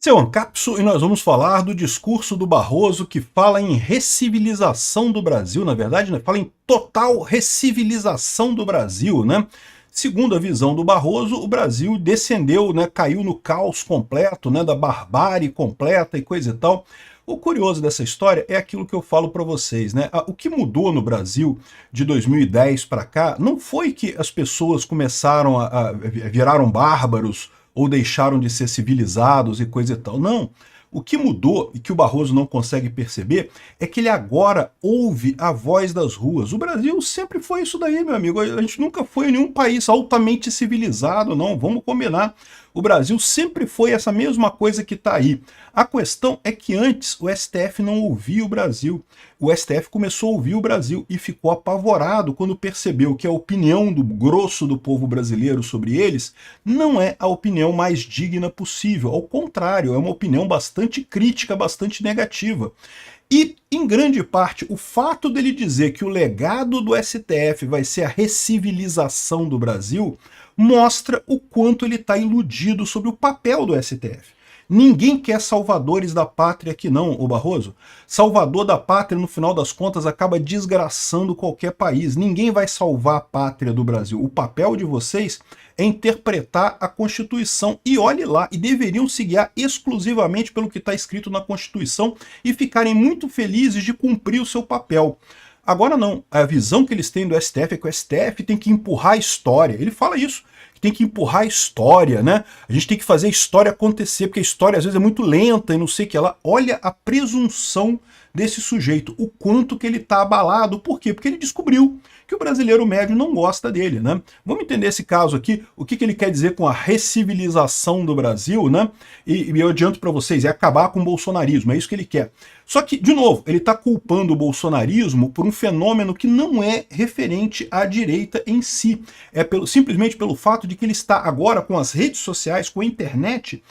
Esse é o Ancapso e nós vamos falar do discurso do Barroso que fala em recivilização do Brasil, na verdade, né? Fala em total recivilização do Brasil, né? Segundo a visão do Barroso, o Brasil descendeu, né, caiu no caos completo, né, da barbárie completa e coisa e tal. O curioso dessa história é aquilo que eu falo para vocês, né? O que mudou no Brasil de 2010 para cá não foi que as pessoas começaram viraram bárbaros ou deixaram de ser civilizados e coisa e tal. Não. O que mudou, e que o Barroso não consegue perceber, é que ele agora ouve a voz das ruas. O Brasil sempre foi isso daí, meu amigo. A gente nunca foi nenhum país altamente civilizado, não. Vamos combinar. O Brasil sempre foi essa mesma coisa que está aí. A questão é que antes o STF não ouvia o Brasil. O STF começou a ouvir o Brasil e ficou apavorado quando percebeu que a opinião do grosso do povo brasileiro sobre eles não é a opinião mais digna possível. Ao contrário, é uma opinião bastante crítica, bastante negativa. E, em grande parte, o fato dele dizer que o legado do STF vai ser a recivilização do Brasil mostra o quanto ele está iludido sobre o papel do STF. Ninguém quer salvadores da pátria aqui não, ô Barroso. Salvador da pátria, no final das contas, acaba desgraçando qualquer país. Ninguém vai salvar a pátria do Brasil. O papel de vocês é interpretar a Constituição. E olhe lá, e deveriam se guiar exclusivamente pelo que está escrito na Constituição e ficarem muito felizes de cumprir o seu papel. Agora não, a visão que eles têm do STF é que o STF tem que empurrar a história. Ele fala isso, que tem que empurrar a história, né? A gente tem que fazer a história acontecer, porque a história às vezes é muito lenta e não sei o que lá. Olha a presunção desse sujeito, o quanto que ele está abalado. Por quê? Porque ele descobriu que o brasileiro médio não gosta dele, né? Vamos entender esse caso aqui, o que ele quer dizer com a recivilização do Brasil, né? E eu adianto para vocês, é acabar com o bolsonarismo, é isso que ele quer. Só que, de novo, ele está culpando o bolsonarismo por um fenômeno que não é referente à direita em si. É simplesmente pelo fato de que ele está agora com as redes sociais, com a internet,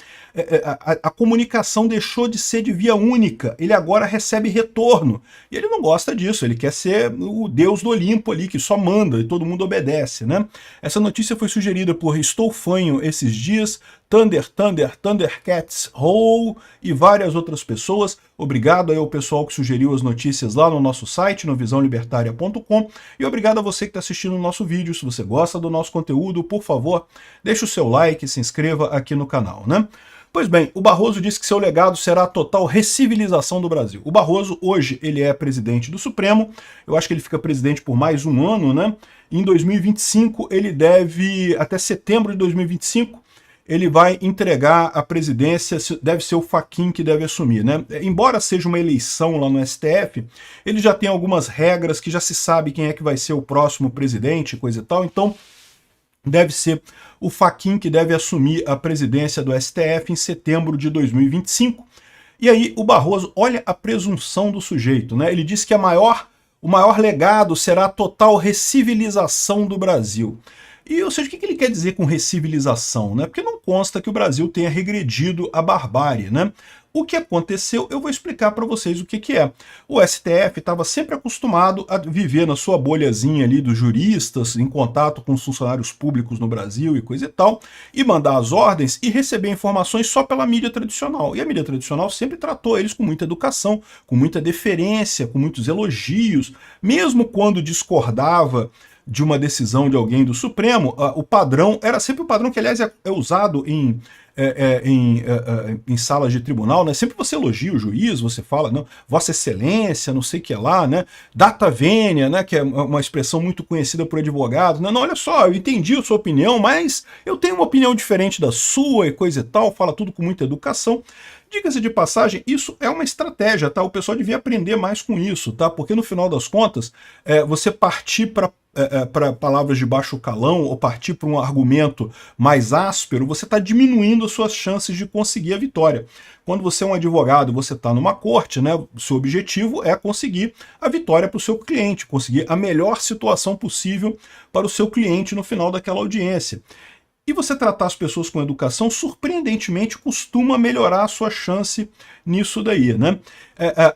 a comunicação deixou de ser de via única, ele agora recebe retorno. E ele não gosta disso, ele quer ser o deus do Olimpo ali, que só manda e todo mundo obedece, né? Essa notícia foi sugerida por Estou Fanho esses dias, Thundercats Roll e várias outras pessoas. Obrigado aí ao pessoal que sugeriu as notícias lá no nosso site, no visãolibertaria.com, e obrigado a você que está assistindo o nosso vídeo. Se você gosta do nosso conteúdo, por favor, deixe o seu like e se inscreva aqui no canal, né? Pois bem, o Barroso disse que seu legado será a total recivilização do Brasil. O Barroso, hoje, ele é presidente do Supremo, eu acho que ele fica presidente por mais um ano, né? Em 2025, ele deve, até setembro de 2025, ele vai entregar a presidência, deve ser o Fachin que deve assumir, né? Embora seja uma eleição lá no STF, ele já tem algumas regras que já se sabe quem é que vai ser o próximo presidente, coisa e tal, então deve ser o Fachin que deve assumir a presidência do STF em setembro de 2025. E aí o Barroso, olha a presunção do sujeito, né? Ele disse que o maior legado será a total recivilização do Brasil. E, ou seja, o que ele quer dizer com recivilização, né? Porque não consta que o Brasil tenha regredido à barbárie, né? O que aconteceu, eu vou explicar para vocês o que é. O STF estava sempre acostumado a viver na sua bolhazinha ali dos juristas, em contato com os funcionários públicos no Brasil e coisa e tal, e mandar as ordens e receber informações só pela mídia tradicional. E a mídia tradicional sempre tratou eles com muita educação, com muita deferência, com muitos elogios, mesmo quando discordava de uma decisão de alguém do Supremo, o padrão era sempre o padrão que, aliás, é usado em salas de tribunal, né? Sempre você elogia o juiz, você fala, não, Vossa Excelência, não sei o que lá, né? Data venia, né? Que é uma expressão muito conhecida por advogados. Não, olha só, eu entendi a sua opinião, mas eu tenho uma opinião diferente da sua e coisa e tal, fala tudo com muita educação. Diga-se de passagem, isso é uma estratégia, tá? O pessoal devia aprender mais com isso, tá? Porque no final das contas, você partir para palavras de baixo calão ou partir para um argumento mais áspero, você está diminuindo as suas chances de conseguir a vitória. Quando você é um advogado, você está numa corte, né? O seu objetivo é conseguir a vitória para o seu cliente, conseguir a melhor situação possível para o seu cliente no final daquela audiência. E você tratar as pessoas com educação, surpreendentemente, costuma melhorar a sua chance nisso daí, né?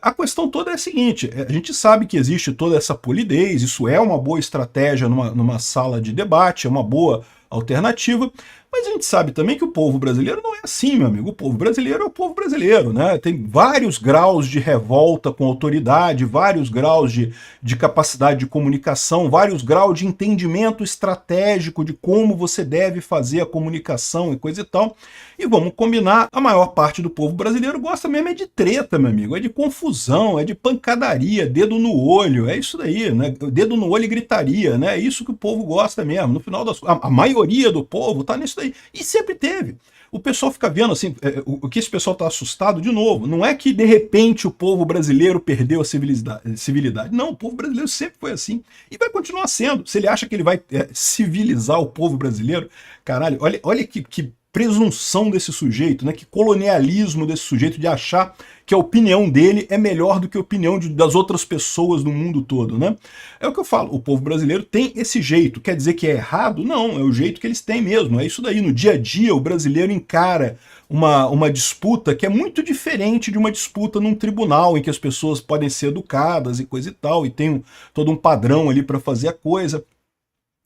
A questão toda é a seguinte, a gente sabe que existe toda essa polidez, isso é uma boa estratégia numa sala de debate, é uma boa alternativa, Mas a gente sabe também que o povo brasileiro não é assim, meu amigo. O povo brasileiro é o povo brasileiro, né? Tem vários graus de revolta com a autoridade, vários graus de capacidade de comunicação, vários graus de entendimento estratégico de como você deve fazer a comunicação e coisa e tal. E vamos combinar, a maior parte do povo brasileiro gosta mesmo é de treta, meu amigo. É de confusão, é de pancadaria, dedo no olho, é isso daí, né? Dedo no olho e gritaria, né? É isso que o povo gosta mesmo. No final das contas, a maioria do povo tá nisso daí. E sempre teve. O pessoal fica vendo assim, o que esse pessoal está assustado, de novo, não é que de repente o povo brasileiro perdeu a civilidade. Não, o povo brasileiro sempre foi assim e vai continuar sendo. Se ele acha que ele vai civilizar o povo brasileiro, caralho, olha que presunção desse sujeito, né? Que colonialismo desse sujeito de achar que a opinião dele é melhor do que a opinião das outras pessoas no mundo todo, né? É o que eu falo, o povo brasileiro tem esse jeito. Quer dizer que é errado? Não, é o jeito que eles têm mesmo. É isso daí. No dia a dia, o brasileiro encara uma disputa que é muito diferente de uma disputa num tribunal, em que as pessoas podem ser educadas e coisa e tal, e tem todo um padrão ali para fazer a coisa.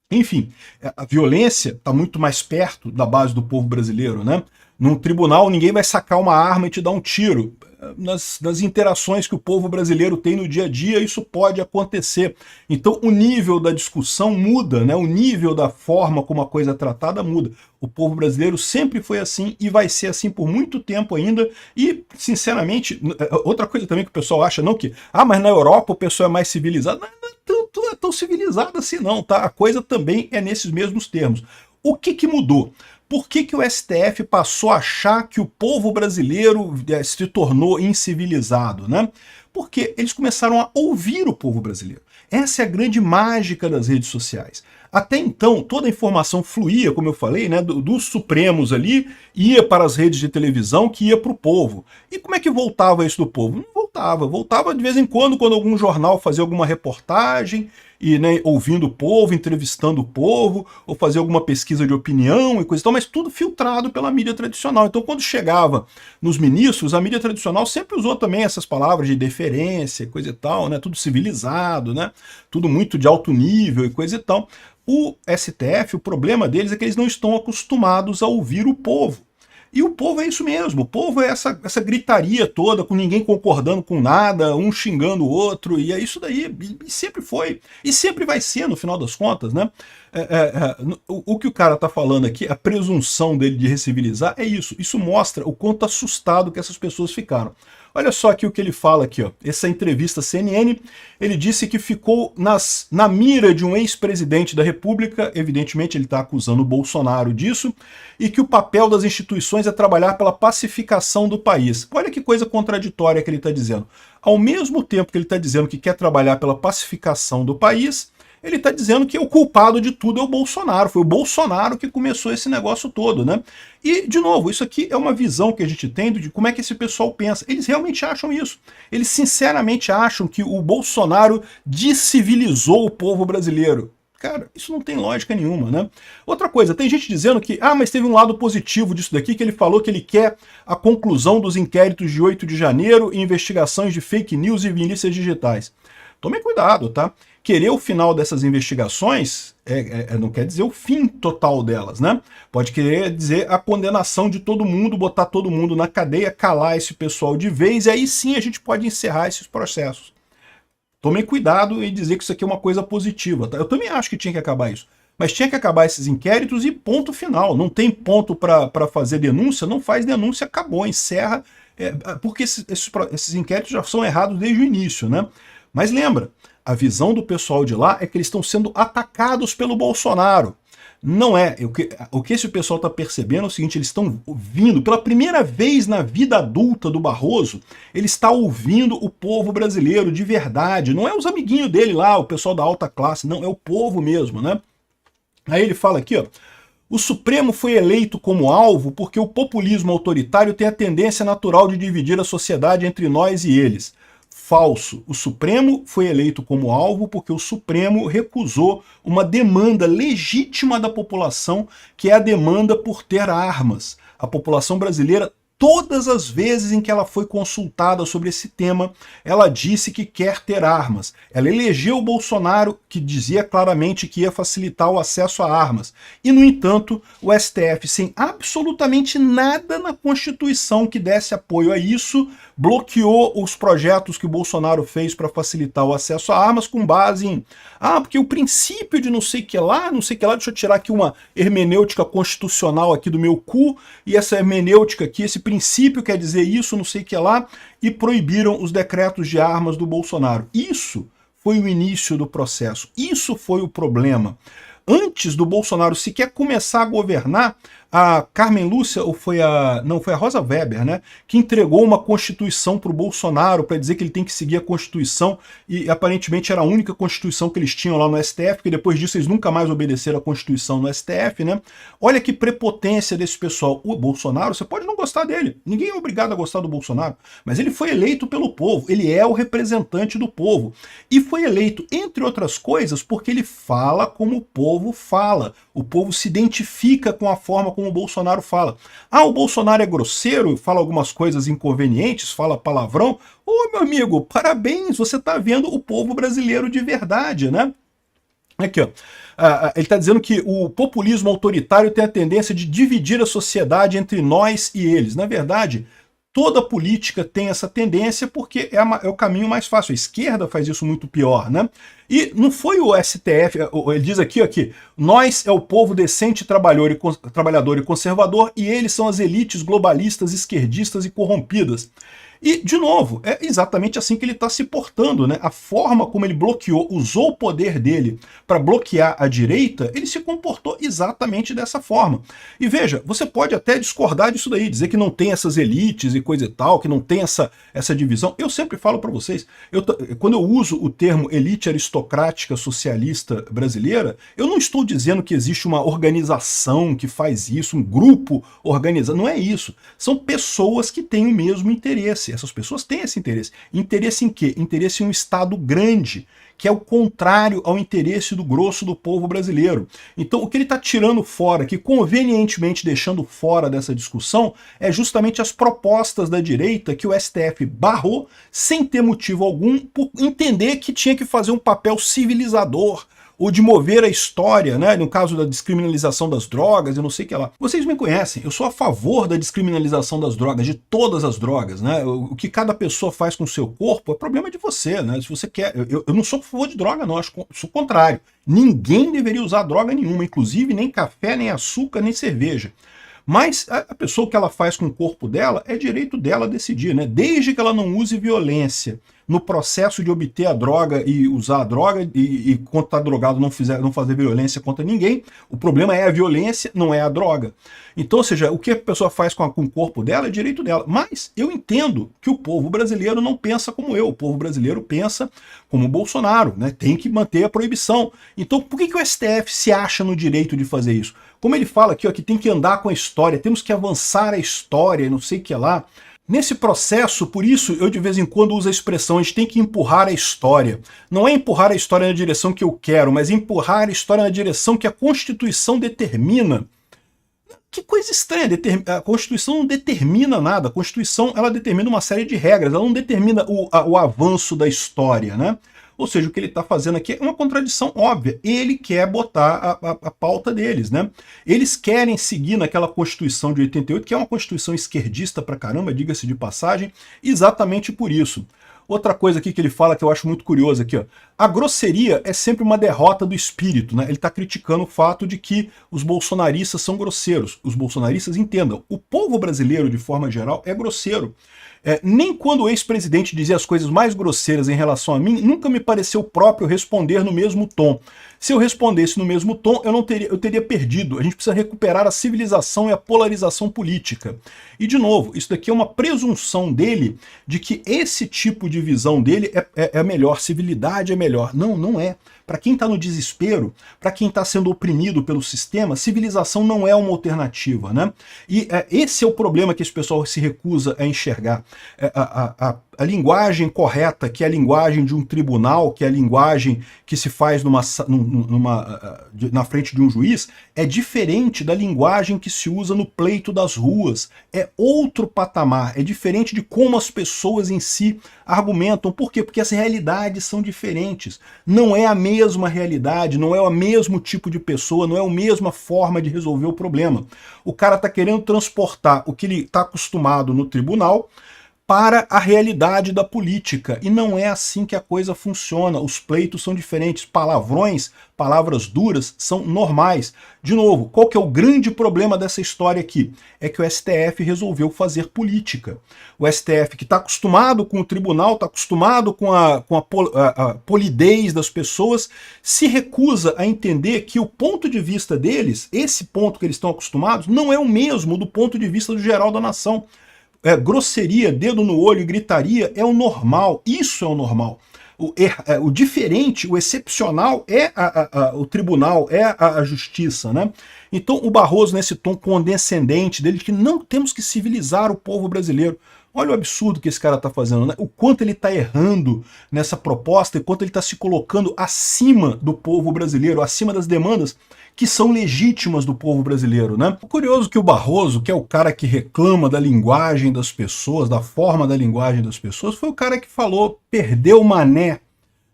Enfim, a violência está muito mais perto da base do povo brasileiro, né? Num tribunal, ninguém vai sacar uma arma e te dar um tiro. Nas interações que o povo brasileiro tem no dia a dia, isso pode acontecer. Então, o nível da discussão muda, né? O nível da forma como a coisa é tratada muda. O povo brasileiro sempre foi assim e vai ser assim por muito tempo ainda. E, sinceramente, outra coisa também que o pessoal acha, não que, mas na Europa o pessoal é mais civilizado. Não é tão civilizado assim não, tá? A coisa também é nesses mesmos termos. O que mudou? Por que o STF passou a achar que o povo brasileiro se tornou incivilizado, né? Porque eles começaram a ouvir o povo brasileiro. Essa é a grande mágica das redes sociais. Até então, toda a informação fluía, como eu falei, né, dos Supremos ali, ia para as redes de televisão, que ia para o povo. E como é que voltava isso do povo? Não voltava. Voltava de vez em quando algum jornal fazia alguma reportagem, e né, ouvindo o povo, entrevistando o povo, ou fazer alguma pesquisa de opinião e coisa e tal, mas tudo filtrado pela mídia tradicional. Então, quando chegava nos ministros, a mídia tradicional sempre usou também essas palavras de deferência e coisa e tal, né, tudo civilizado, né, tudo muito de alto nível e coisa e tal. O STF, o problema deles é que eles não estão acostumados a ouvir o povo. E o povo é isso mesmo, o povo é essa gritaria toda, com ninguém concordando com nada, um xingando o outro, e é isso daí, e sempre foi, e sempre vai ser no final das contas, né? O que o cara tá falando aqui, a presunção dele de recivilizar, é isso mostra o quanto assustado que essas pessoas ficaram. Olha só aqui o que ele fala aqui, ó. Essa entrevista CNN, ele disse que ficou na mira de um ex-presidente da República, evidentemente ele está acusando o Bolsonaro disso, e que o papel das instituições é trabalhar pela pacificação do país. Olha que coisa contraditória que ele está dizendo. Ao mesmo tempo que ele está dizendo que quer trabalhar pela pacificação do país, ele está dizendo que o culpado de tudo é o Bolsonaro. Foi o Bolsonaro que começou esse negócio todo, né? E, de novo, isso aqui é uma visão que a gente tem de como é que esse pessoal pensa. Eles realmente acham isso. Eles sinceramente acham que o Bolsonaro descivilizou o povo brasileiro. Cara, isso não tem lógica nenhuma, né? Outra coisa, tem gente dizendo que, mas teve um lado positivo disso daqui, que ele falou que ele quer a conclusão dos inquéritos de 8 de janeiro e investigações de fake news e milícias digitais. Tome cuidado, tá? Querer o final dessas investigações não quer dizer o fim total delas, né? Pode querer dizer a condenação de todo mundo, botar todo mundo na cadeia, calar esse pessoal de vez, e aí sim a gente pode encerrar esses processos. Tomem cuidado em dizer que isso aqui é uma coisa positiva, tá? Eu também acho que tinha que acabar isso. Mas tinha que acabar esses inquéritos e ponto final. Não tem ponto para fazer denúncia, não faz denúncia, acabou, encerra, porque esses inquéritos já são errados desde o início, né? Mas lembra, a visão do pessoal de lá é que eles estão sendo atacados pelo Bolsonaro. Não é. O que esse pessoal está percebendo é o seguinte, eles estão ouvindo, pela primeira vez na vida adulta do Barroso, ele está ouvindo o povo brasileiro de verdade. Não é os amiguinhos dele lá, o pessoal da alta classe, não, é o povo mesmo, né? Aí ele fala aqui, ó, o Supremo foi eleito como alvo porque o populismo autoritário tem a tendência natural de dividir a sociedade entre nós e eles. Falso. O Supremo foi eleito como alvo porque o Supremo recusou uma demanda legítima da população, que é a demanda por ter armas. A população brasileira todas as vezes em que ela foi consultada sobre esse tema, ela disse que quer ter armas. Ela elegeu o Bolsonaro, que dizia claramente que ia facilitar o acesso a armas. E, no entanto, o STF, sem absolutamente nada na Constituição que desse apoio a isso, bloqueou os projetos que o Bolsonaro fez para facilitar o acesso a armas com base em porque o princípio de não sei que lá, deixa eu tirar aqui uma hermenêutica constitucional aqui do meu cu, e essa hermenêutica aqui, esse princípio quer dizer isso, não sei que lá, e proibiram os decretos de armas do Bolsonaro. Isso foi o início do processo, isso foi o problema. Antes do Bolsonaro sequer começar a governar, a Carmen Lúcia, ou foi a... não, foi a Rosa Weber, né, que entregou uma Constituição para o Bolsonaro para dizer que ele tem que seguir a Constituição, e aparentemente era a única Constituição que eles tinham lá no STF, porque depois disso eles nunca mais obedeceram a Constituição no STF, né? Olha que prepotência desse pessoal. O Bolsonaro, você pode não gostar dele, ninguém é obrigado a gostar do Bolsonaro, mas ele foi eleito pelo povo, ele é o representante do povo, e foi eleito, entre outras coisas, porque ele fala como o povo fala, o povo se identifica com a forma como o Bolsonaro fala. O Bolsonaro é grosseiro, fala algumas coisas inconvenientes, fala palavrão. Meu amigo, parabéns, você está vendo o povo brasileiro de verdade, né? Aqui, ó. Ele está dizendo que o populismo autoritário tem a tendência de dividir a sociedade entre nós e eles. Na verdade, toda política tem essa tendência porque é o caminho mais fácil. A esquerda faz isso muito pior, né? E não foi o STF, ele diz aqui, nós é o povo decente, trabalhador e conservador, e eles são as elites globalistas, esquerdistas e corrompidas. E, de novo, é exatamente assim que ele está se portando, né? A forma como ele bloqueou, usou o poder dele para bloquear a direita, ele se comportou exatamente dessa forma. E veja, você pode até discordar disso daí, dizer que não tem essas elites e coisa e tal, que não tem essa divisão. Eu sempre falo para vocês, quando eu uso o termo elite aristocrática socialista brasileira, eu não estou dizendo que existe uma organização que faz isso, um grupo organizado, não é isso. São pessoas que têm o mesmo interesse. Essas pessoas têm esse interesse. Interesse em quê? Interesse em um Estado grande, que é o contrário ao interesse do grosso do povo brasileiro. Então, o que ele está tirando fora, que convenientemente deixando fora dessa discussão, é justamente as propostas da direita que o STF barrou, sem ter motivo algum, por entender que tinha que fazer um papel civilizador, ou de mover a história, né? No caso da descriminalização das drogas, eu não sei o que lá. Vocês me conhecem, eu sou a favor da descriminalização das drogas, de todas as drogas, né? O que cada pessoa faz com o seu corpo é problema de você, né? Se você quer... Eu não sou a favor de droga, não, sou o contrário. Ninguém deveria usar droga nenhuma, inclusive nem café, nem açúcar, nem cerveja. Mas a pessoa, o que ela faz com o corpo dela, é direito dela decidir, né? Desde que ela não use violência no processo de obter a droga e usar a droga, e quando está drogado não fazer violência contra ninguém, o problema é a violência, não é a droga. Então, ou seja, o que a pessoa faz com o corpo dela é direito dela. Mas eu entendo que o povo brasileiro não pensa como eu, o povo brasileiro pensa como o Bolsonaro, né? Tem que manter a proibição. Então, por que o STF se acha no direito de fazer isso? Como ele fala aqui, que tem que andar com a história, temos que avançar a história, não sei o que lá. Nesse processo, por isso, eu de vez em quando uso a expressão, a gente tem que empurrar a história. Não é empurrar a história na direção que eu quero, mas empurrar a história na direção que a Constituição determina. Que coisa estranha, a Constituição não determina nada, a Constituição ela determina uma série de regras, ela não determina o avanço da história, né? Ou seja, o que ele está fazendo aqui é uma contradição óbvia. Ele quer botar a pauta deles, né? Eles querem seguir naquela Constituição de 88, que é uma Constituição esquerdista pra caramba, diga-se de passagem, exatamente por isso. Outra coisa aqui que ele fala que eu acho muito curioso aqui, ó. A grosseria é sempre uma derrota do espírito, né? Ele está criticando o fato de que os bolsonaristas são grosseiros. Os bolsonaristas entendam, o povo brasileiro, de forma geral, é grosseiro. Nem quando o ex-presidente dizia as coisas mais grosseiras em relação a mim, nunca me pareceu próprio responder no mesmo tom. Se eu respondesse no mesmo tom, eu teria perdido. A gente precisa recuperar a civilização e a polarização política. E, de novo, isso daqui é uma presunção dele de que esse tipo de visão dele é melhor, civilidade é melhor. Não, não é. para quem está no desespero, para quem está sendo oprimido pelo sistema, civilização não é uma alternativa, né? E esse é o problema que esse pessoal se recusa a enxergar. A linguagem correta, que é a linguagem de um tribunal, que é a linguagem que se faz na frente de um juiz, é diferente da linguagem que se usa no pleito das ruas. É outro patamar, é diferente de como as pessoas em si argumentam. Por quê? Porque as realidades são diferentes. Não é a mesma realidade, não é o mesmo tipo de pessoa, não é a mesma forma de resolver o problema. O cara está querendo transportar o que ele está acostumado no tribunal para a realidade da política. E não é assim que a coisa funciona. Os pleitos são diferentes. Palavrões, palavras duras, são normais. De novo, qual que é o grande problema dessa história aqui? É que o STF resolveu fazer política. O STF, que está acostumado com o tribunal, está acostumado com a polidez das pessoas, se recusa a entender que o ponto de vista deles, esse ponto que eles estão acostumados, não é o mesmo do ponto de vista do geral da nação. Grosseria, dedo no olho e gritaria é o normal, isso é o normal. O diferente, o excepcional é o tribunal, é a justiça, né? Então o Barroso, nesse tom condescendente dele, de que não temos que civilizar o povo brasileiro. Olha o absurdo que esse cara está fazendo, né? O quanto ele está errando nessa proposta e quanto ele está se colocando acima do povo brasileiro, acima das demandas que são legítimas do povo brasileiro, né? O curioso é que o Barroso, que é o cara que reclama da linguagem das pessoas, da forma da linguagem das pessoas, foi o cara que falou perdeu o mané,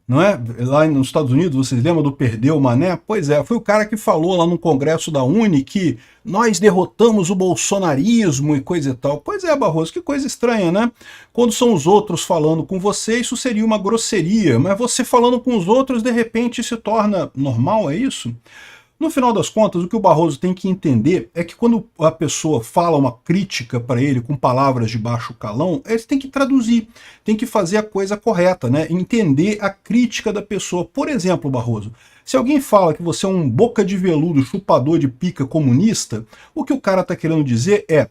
não é? Lá nos Estados Unidos, vocês lembram do perdeu o mané? Pois é, foi o cara que falou lá no congresso da Uni que nós derrotamos o bolsonarismo e coisa e tal. Pois é, Barroso, que coisa estranha, né? Quando são os outros falando com você, isso seria uma grosseria, mas você falando com os outros, de repente, se torna normal, é isso? No final das contas, o que o Barroso tem que entender é que quando a pessoa fala uma crítica para ele com palavras de baixo calão, ele tem que traduzir, tem que fazer a coisa correta, né? Entender a crítica da pessoa. Por exemplo, Barroso, se alguém fala que você é um boca de veludo, chupador de pica comunista, o que o cara está querendo dizer é: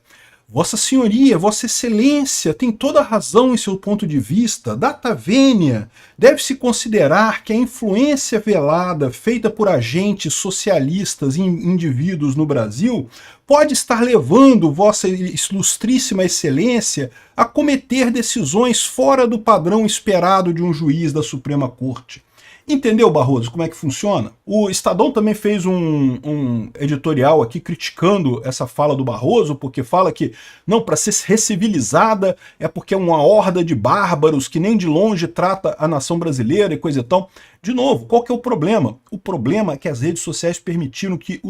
Vossa Senhoria, Vossa Excelência, tem toda a razão em seu ponto de vista. Data vênia, deve-se considerar que a influência velada feita por agentes socialistas e indivíduos no Brasil pode estar levando Vossa Ilustríssima Excelência a cometer decisões fora do padrão esperado de um juiz da Suprema Corte. Entendeu, Barroso, como é que funciona? O Estadão também fez um editorial aqui criticando essa fala do Barroso, porque fala que, não, para ser recivilizada é porque é uma horda de bárbaros que nem de longe trata a nação brasileira e coisa e tal. De novo, qual que é o problema? O problema é que as redes sociais permitiram que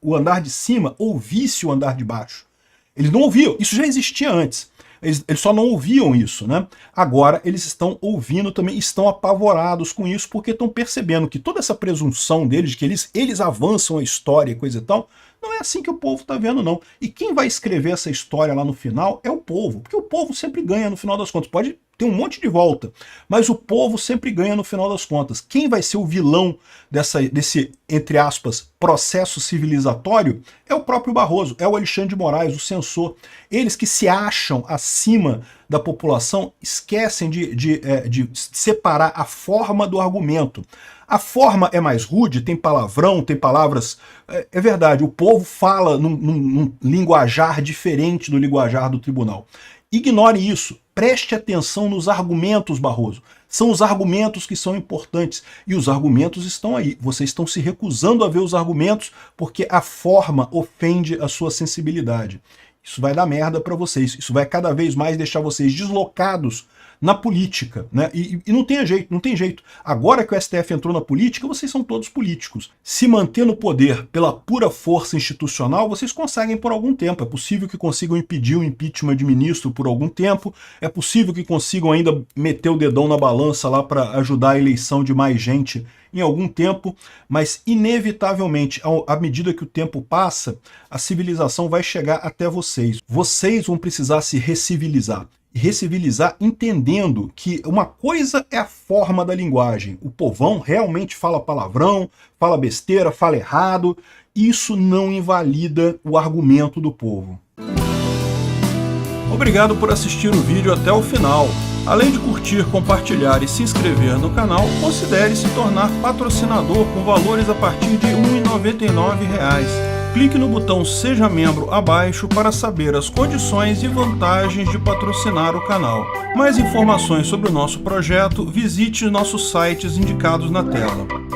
o andar de cima ouvisse o andar de baixo. Eles não ouviam, isso já existia antes. Eles só não ouviam isso, né? Agora eles estão ouvindo também, estão apavorados com isso, porque estão percebendo que toda essa presunção deles, de que eles avançam a história e coisa e tal, não é assim que o povo está vendo, não. E quem vai escrever essa história lá no final é o povo, porque o povo sempre ganha no final das contas. Pode ter um monte de volta, mas o povo sempre ganha no final das contas. Quem vai ser o vilão desse, entre aspas, processo civilizatório é o próprio Barroso, é o Alexandre de Moraes, o censor. Eles que se acham acima da população esquecem de separar a forma do argumento. A forma é mais rude, tem palavrão, tem palavras... É verdade, o povo fala num linguajar diferente do linguajar do tribunal. Ignore isso, preste atenção nos argumentos, Barroso. São os argumentos que são importantes, e os argumentos estão aí. Vocês estão se recusando a ver os argumentos porque a forma ofende a sua sensibilidade. Isso vai dar merda para vocês, isso vai cada vez mais deixar vocês deslocados na política, né? E não tem jeito, não tem jeito. Agora que o STF entrou na política, vocês são todos políticos. Se manter no poder pela pura força institucional, vocês conseguem por algum tempo. É possível que consigam impedir o impeachment de ministro por algum tempo, é possível que consigam ainda meter o dedão na balança lá para ajudar a eleição de mais gente em algum tempo, mas inevitavelmente, à medida que o tempo passa, a civilização vai chegar até vocês. Vocês vão precisar se recivilizar. E recivilizar entendendo que uma coisa é a forma da linguagem. O povão realmente fala palavrão, fala besteira, fala errado. Isso não invalida o argumento do povo. Obrigado por assistir o vídeo até o final. Além de curtir, compartilhar e se inscrever no canal, considere se tornar patrocinador com valores a partir de R$ 1,99. Clique no botão Seja Membro abaixo para saber as condições e vantagens de patrocinar o canal. Mais informações sobre o nosso projeto, visite nossos sites indicados na tela.